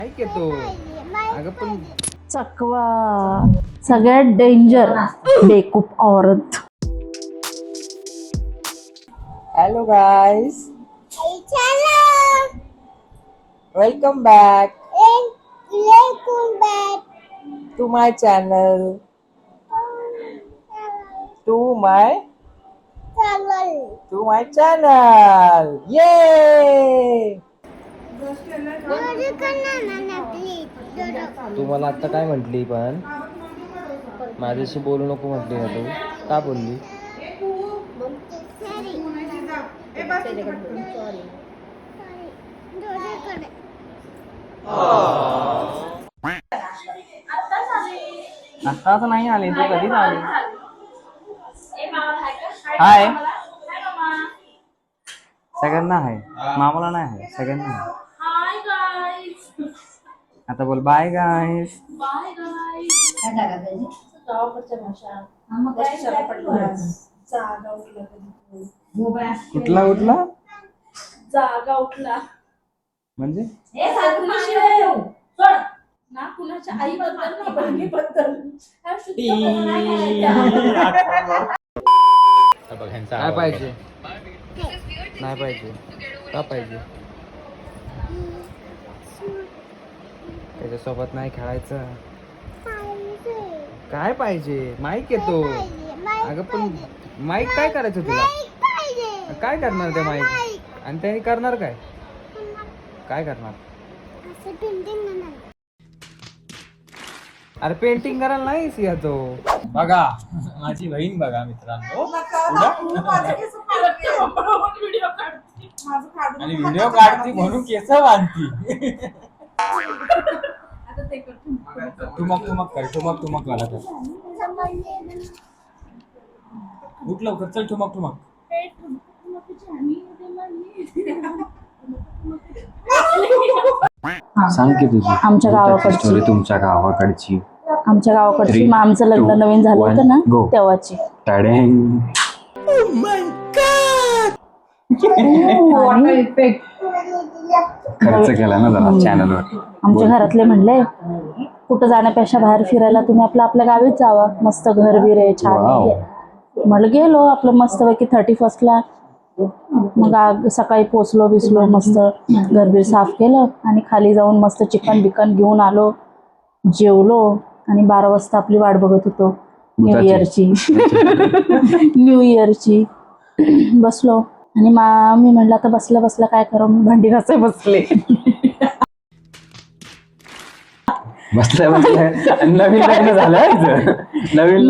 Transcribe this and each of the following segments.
ऐक येतो अगं पण चकवा सगळ्यात डेंजर बेकूफ औरत. Hello guys, welcome back to my channel, to my channel. ये तू मला आता काय म्हटली, पण माझ्याशी बोलू नको म्हटली ना तू. का बोलली? आता तर नाही आले, तू कधीच आली. हाय सगळ्यांना आहे, मामाला नाही आहे, सगळ्यांना आहे. आता बोल बाय गाईस. कुठला कुठला जागा उठला म्हणजे ना कुणाच्या आईबद्दल ना बहिणीबद्दल. काय पाहिजे? नाही पाहिजे. का पाहिजे? त्याच्यासोबत नाही खेळायचं. काय पाहिजे? माईक येतो अगं, पण माईक काय करायचं तुला? काय करणार ते माईक? आणि त्याने करणार काय? काय करणार? अरे पेंटिंग करायला नाहीच या तो. बघा माझी बहीण, बघा मित्रांनो, आणि व्हिडिओ काढती म्हणून केस बांधती. ठुमक मला कर. उठ लवकर, चल ठुमक. सांग की तुझी आमच्या गावाकडची स्टोरी, तुमच्या गावाकडची. आमच्या गावाकडची मग आमचं लग्न नवीन झालं होतं ना, तेव्हाची. खर्च केला ना जरा चॅनलवर. आमच्या घरातले म्हणले कुठं जाण्यापेक्षा बाहेर फिरायला तुम्ही आपल्या गावीच जावा, मस्त घर बीर आहे, छान आहे. म्हणलं गेलो आपलं मस्तपैकी 31st ला. मग सकाळी पोचलो बिसलो, मस्त घरबीर साफ केलं आणि खाली जाऊन मस्त चिकन बिकन घेऊन आलो, जेवलो आणि 12 वाजता आपली वाट बघत होतो न्यू इयरची. बसलो आणि मी म्हणलं आता बसल्या काय करू, भांडी घासाय बसले. नवीन लग्न झालं, नवीन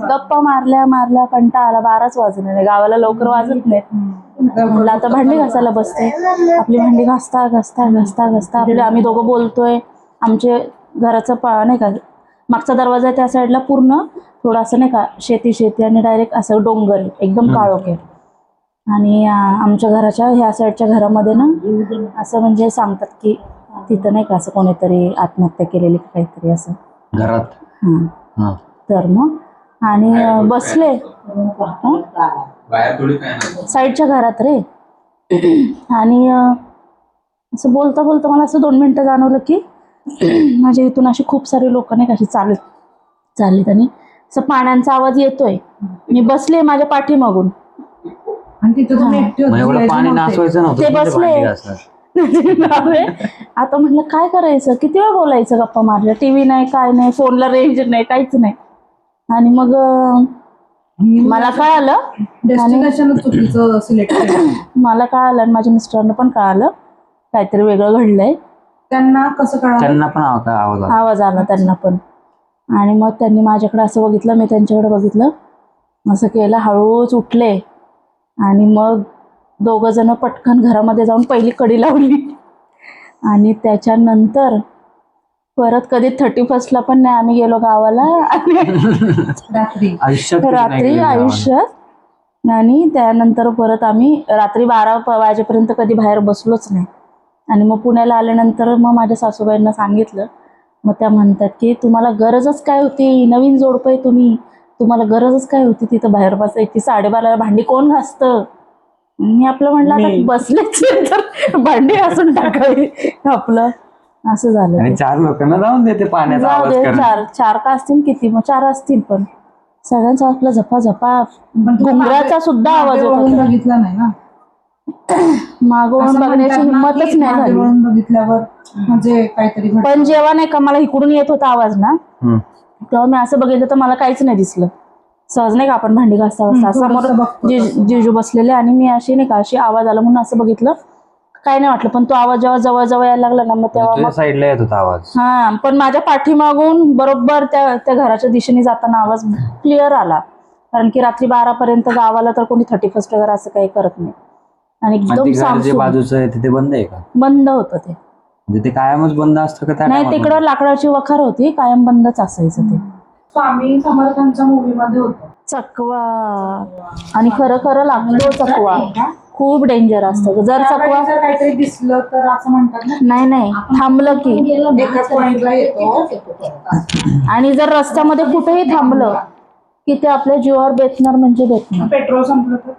गप्पा मारल्या कंटाळा आला. 12च वाजले, गावाला लवकर वाजत नाही. म्हणलं आता भांडी घासायला बसते. आपली भांडी घासता आपले आम्ही दोघं बोलतोय. आमचे घराचं नाही का मागचा दरवाजा त्या साईडला पूर्ण थोडासा नाही का शेती आणि डायरेक्ट असं डोंगर एकदम काळोखे. आणि आमच्या घराच्या ह्या साईडच्या घरामध्ये ना असं म्हणजे सांगतात की तिथं नाही का असं कोणीतरी आत्महत्या केलेली काहीतरी असं घरात. तर मग आणि बसले साईडच्या घरात रे. आणि असं बोलता मला असं 2 मिनिटं जाणवलं की माझ्या इथून अशी खूप सारे लोक नाही कशी चाललीत आणि असं पाण्याचा आवाज येतोय. मी बसले माझ्या पाठीमागून आणि ते बसले. आता म्हटलं काय करायचं, किती वेळ बोलायचं, गप्पा मारल्या, टीव्ही नाही, काय नाही, फोनला रेंज नाही, काहीच नाही. आणि मग मला कळालं मला कळालं आणि माझ्या मिस्टरांना पण कळालं काहीतरी वेगळं घडलंय. त्यांना कसं कळालं? त्यांना पण आवाज आला त्यांना पण. आणि मग त्यांनी माझ्याकडे असं बघितलं, मी त्यांच्याकडे बघितलं, असं केलं, हळूच उठले आणि मग 2 जण पटकन घरामध्ये जाऊन पहिली कडी लावली. आणि त्याच्यानंतर परत कधी 31st ला पण नाही आम्ही गेलो गावाला. रात्री आयुष्यात. आणि त्यानंतर परत आम्ही रात्री 12 वाजेपर्यंत कधी बाहेर बसलोच नाही. आणि मग पुण्याला आल्यानंतर मग माझ्या सासूबाईंना सांगितलं. मग त्या म्हणतात की तुम्हाला गरजच काय होती, नवीन जोडपं तुम्ही, तुम्हाला गरजच काय होती तिथं बाहेर बसायची, 12:30ला भांडी कोण घासतं? मी आपलं म्हणलं आता बसलेच आहे तर भांडी घासून टाकावी आपलं, असं झालं. आणि 4 लोकांना जाऊन देते पाण्याचा जाऊ आवाज दे, करणं. चार का असतील किती, मग 4 असतील, पण सगळ्यांचा आपला झपा घुंगराचा सुद्धा आवाज येत होता. बघितला नाही ना, मागवून बघण्याची हिंमतच नाही झाली. बघितल्यावर म्हणजे काहीतरी पण जेव्हा नाही का मला इकडून येत होता आवाज ना, हम्म. तेव्हा मी असं बघितलं तर मला काहीच नाही दिसलं. सहज नाही का आपण भांडी घासता घासता समोर जिजू बसलेले आणि मी अशी नाही का अशी आवाज आला म्हणून असं बघितलं, काय नाही वाटलं. पण तो आवाज जेव्हा जवळ जवळ यायला लागला ना, मग तेव्हा तुझ्या साईडला येत होता आवाज. हा, पण माझ्या पाठीमागून बरोबर त्या घराच्या दिशेने जाताना आवाज क्लिअर आला. कारण की रात्री 12 पर्यंत गावाला तर कोणी 31st वगैरे असं काही करत नाही. आणि एकदम जे बाजूचं आहे ते बंद आहे का? बंद होतं ते. म्हणजे ते कायमच बंद असतं का? नाही, तिकडं लाकडाची वखार होती, कायम बंदच असायचं ते. स्वामी समर्थांच्या मूवी मध्ये होतं चकवा. आणि खरं खरं लागतो चकवा, खूप डेंजर असतं जर चकवा जर काहीतरी दिसलं तर असं म्हणतात ना, नाही थांबलं की एका पॉइंटला येतो. आणि जर रस्त्यामध्ये कुठेही थांबलं की ते आपल्या जीवावर बेतणार म्हणजे बेतणार. पेट्रोल संपलं तर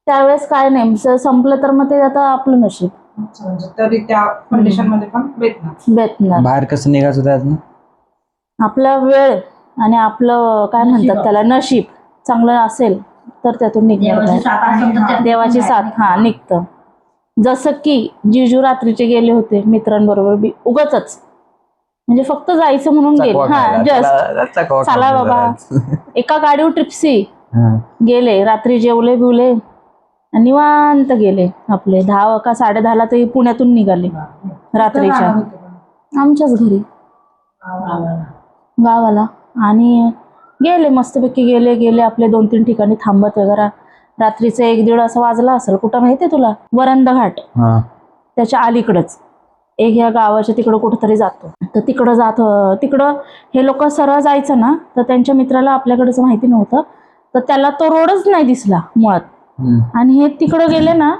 त्यावेळेस काय नाही, जर संपलं तर मग ते आता आपलं नशीब. म्हणजे तरी त्या कंडिशन मध्ये पण बेतणार. बाहेर कसं निघायचं त्यातनं? आपला वेळ आणि आपलं काय म्हणतात त्याला, नशीब चांगलं असेल तर त्यातून निघणार. देवाची साथ. हा, निघतं. जसं की जिजू रात्रीचे गेले होते मित्रांबरोबर उगाचच, म्हणजे फक्त जायचं म्हणून गेले. हा, जस्ट चला बाबा, एका गाडीवर ट्रिप्सी गेले, रात्री जेवले बिवले निवांत गेले. आपले 10 का 10:30ला ते पुण्यातून निघाले रात्रीच्या, आमच्याच घरी गावाला. आणि गेले मस्तपैकी, गेले आपले 2-3 ठिकाणी थांबत वगैरे. रात्रीचं 1-1:30 असं वाजला असेल. कुठं माहितीये तुला? वरंद घाट, त्याच्या अलीकडच एक ह्या गावाच्या तिकडं कुठंतरी जातो. तर तिकडं हे लोक सरळ जायचं ना, तर त्यांच्या मित्राला आपल्याकडचं माहिती नव्हतं, तर त्याला तो रोडच नाही दिसला मुळात. आणि हे तिकडं गेले ना,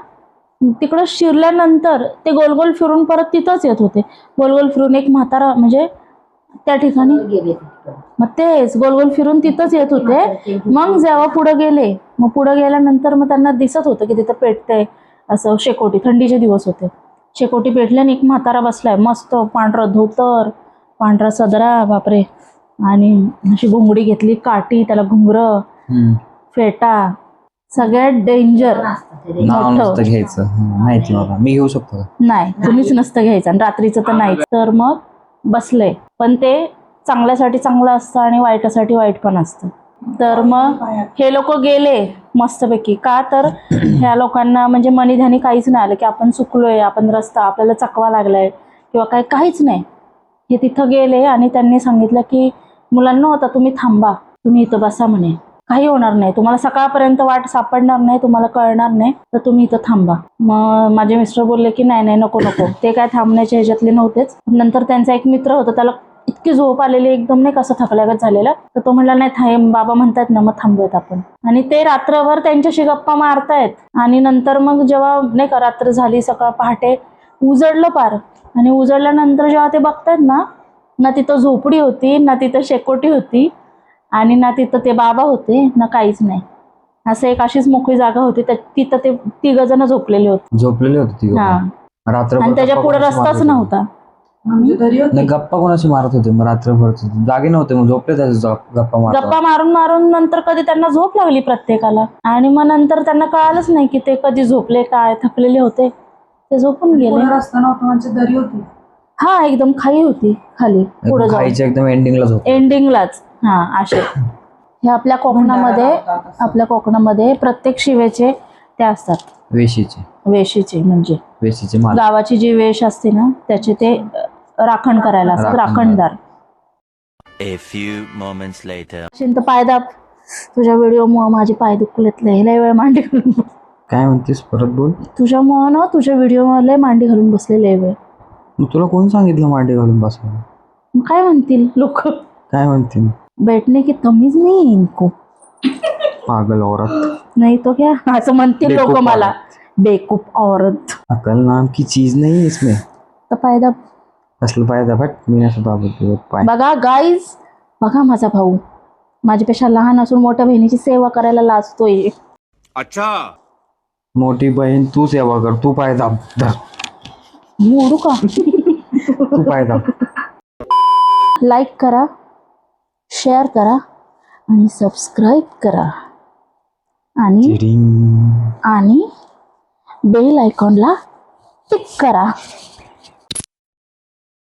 तिकडं शिरल्यानंतर ते गोलगोल फिरून परत तिथंच येत होते. गोलगोल फिरून एक म्हातारा म्हणजे त्या ठिकाणी मग तेच गोलगोल फिरून तिथंच येत होते. मग जेव्हा पुढे गेले, मग पुढे गेल्यानंतर मग त्यांना दिसत होतं की तिथं पेटतंय असं. शेकोटी, थंडीचे दिवस होते, शेकोटी पेटल्याने एक म्हातारा बसलाय, मस्त पांढरं धोतर, पांढरा सदरा, बापरे, आणि अशी घुंगडी घेतली, काठी, त्याला घुंगर, फेटा, सगळ्यात डेंजर. नसतं घ्यायचं, माहिती मला, मी घेऊ शकतो? नाही, तुम्हीच नसतं घ्यायचं, आणि रात्रीचं तर नाहीच. तर मग बसले, पण ते चांगल्यासाठी चांगलं असतं आणि वाईटासाठी वाईट पण असतं. तर मग हे लोक गेले मस्तपैकी. का तर ह्या लोकांना म्हणजे मनीध्यानी काहीच नाही आलं की आपण चुकलोय, आपण रस्ता, आपल्याला चकवा लागलाय किंवा काहीच नाही. हे तिथं गेले आणि त्यांनी सांगितलं की मुलांना, आता तुम्ही थांबा, तुम्ही इथं बसा म्हणे, काही होणार नाही, तुम्हाला सकाळपर्यंत वाट सापडणार नाही, तुम्हाला कळणार नाही, तर तुम्ही इथं थांबा. मग माझे मिस्टर बोलले की नाही नको, ते काय थांबण्याच्या ह्याच्यातले नव्हतेच. नंतर त्यांचा एक मित्र होता, त्याला इतकी झोप आलेली, एकदम नाही कसं थकल्यागत झालेला, तर तो म्हणला नाही बाबा म्हणतायत ना, मग थांबूयात आपण. आणि ते रात्रभर त्यांच्याशी गप्पा मारतायत. आणि नंतर मग जेव्हा नाही का रात्र झाली, सकाळ पहाटे उजडलं पार, आणि उजडल्यानंतर जेव्हा ते बघतायत ना तिथं झोपडी होती, ना तिथं शेकोटी होती, आणि ना तिथं ते बाबा होते, ना काहीच नाही. असं एक अशीच मोकळी जागा होती, तिथं ते 3 जण झोपलेले होते. हा, आणि त्याच्या पुढे रस्ताच नव्हता. गप्पा कोणाशी मारत होते मग रात्रभर? जागे नव्हते, मग झोपले गप्पा मारून नंतर कधी त्यांना झोप लागली प्रत्येकाला, आणि मग नंतर त्यांना कळालंच नाही की ते कधी झोपले, काय थकलेले होते, ते झोपून गेले. रस्ता नव्हता म्हणजे दरी होती. हा, एकदम खाई होती खाली, पुढे खाईच्या एकदम एंडिंगलाच. हा, असे हे आपल्या कोकणामध्ये प्रत्येक शिवेचे ते असतात, वेशीचे म्हणजे गावाची जी वेश असते ना, त्याचे ते राखण करायला असतात, राखणदार. पायदाब, तुझ्या व्हिडिओमुळे माझे पाय दुखलेत, लय वेळ मांडी घालून. काय म्हणतेस, परत बोल. तुझ्यामुळे ना, तुझ्या व्हिडिओ मांडी घालून बसले लय वेळ. तुला कोण सांगितलं मांडी घालून बसायला? काय म्हणतील लोक? काय म्हणतील? बैठने की तमीज नाही इनको. पागल औरत. नाही तो क्या, असं म्हणतील लोक मला. बेकूफ औरत. अकल नाम की चीज नहीं इसमें. तर पायदाब असलं पायदा, बट मी असं बाबत बघा गाईज, बघा माझा भाऊ माझ्यापेक्षा लहान असून मोठ्या बहिणीची सेवा करायला लाजतोय. अच्छा, मोठी बहीण तू सेवा कर, तू पाय दाब धर. मोडू का? तू पाय दाब. लाईक करा, शेअर करा आणि सबस्क्राईब करा आणि चिडिंग. आणि बेल आयकॉनला टिक करा.